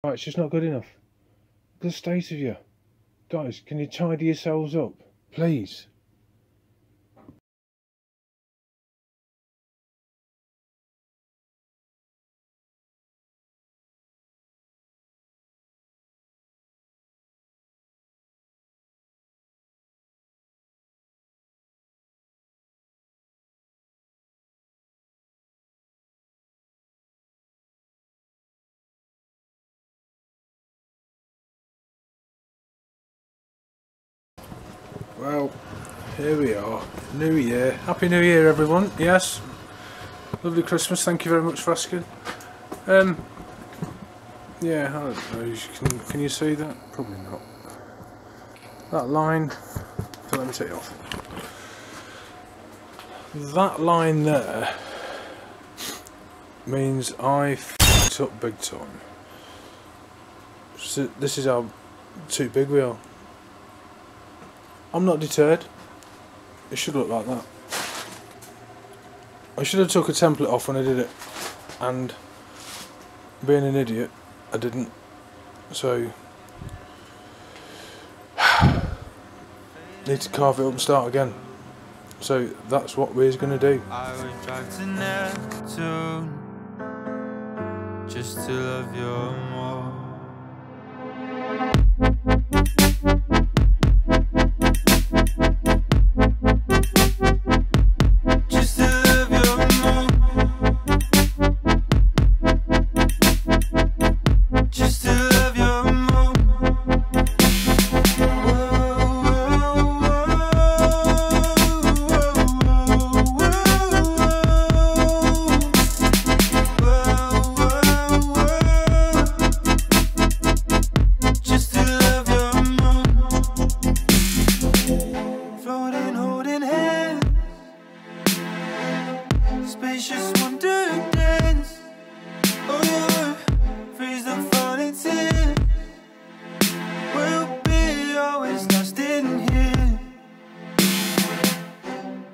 Right, it's just not good enough. Look at the state of you. Guys, can you tidy yourselves up? Please. Well, here we are. New Year. Happy New Year, everyone. Yes. Lovely Christmas. Thank you very much for asking. Yeah, I don't know. Can you see that? Probably not. That line. So let me take it off. That line there means I f***ed up big time. So this is how too big we are. I'm not deterred. It should look like that. I should have took a template off when I did it, and being an idiot, I didn't. So need to carve it up and start again. So that's what we're going to do. I would drive to Neptune just to love you more.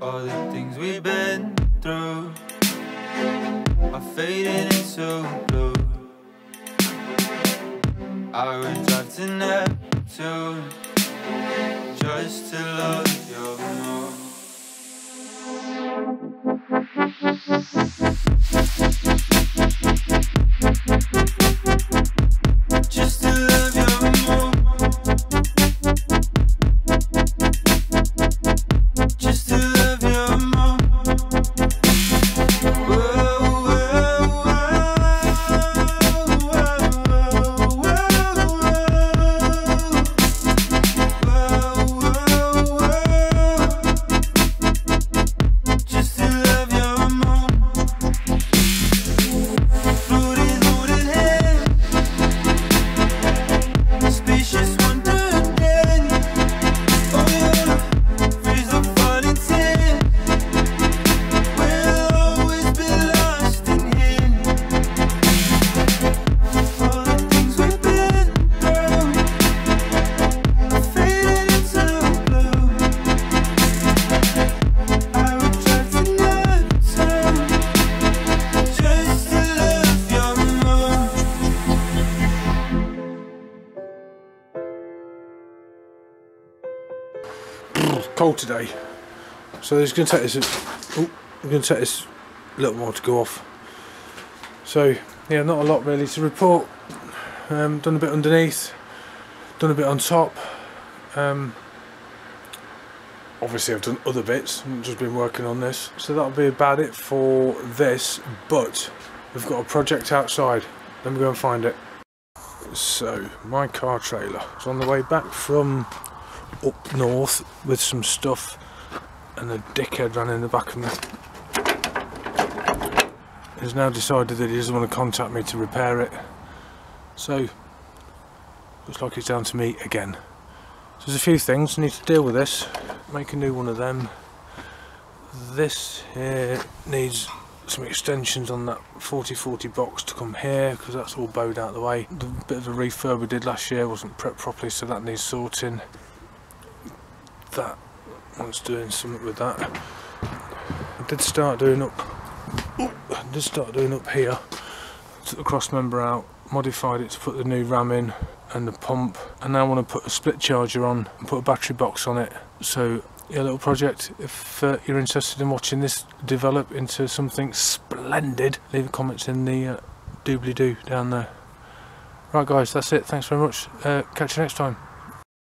All the things we've been through are fading into blue. I would drive to Neptune just to love you more. Just to love you more. Just to love you more. Just to love you more. Floating, holding hands, spacious wonderland. Oh yeah, freeze up falling sand. We'll always be lost in here. All the things we've been through are fading into blue. I would drive to Neptune just to love you more. Cold today, so it's going to take us a little while to go off. So yeah, not a lot really to report. Done a bit underneath, done a bit on top. Obviously I've done other bits, I've just been working on this. So that'll be about it for this, but we've got a project outside. Let me go and find it. So my car trailer is on the way back from up north with some stuff, and a dickhead ran in the back of me. He's now decided that he doesn't want to contact me to repair it, so looks like it's down to me again. So there's a few things I need to deal with. This, make a new one of them. This here needs some extensions on that 4040 box to come here, because that's all bowed out of the way. The bit of a refurb we did last year wasn't prepped properly, so that needs sorting. That one's doing something with that. I did start doing up here. Took the cross member out, modified it to put the new RAM in and the pump, and now I want to put a split charger on and put a battery box on it. So yeah, little project. If you're interested in watching this develop into something splendid, leave comments in the doobly-doo down there. Right guys, that's it. Thanks very much. Catch you next time.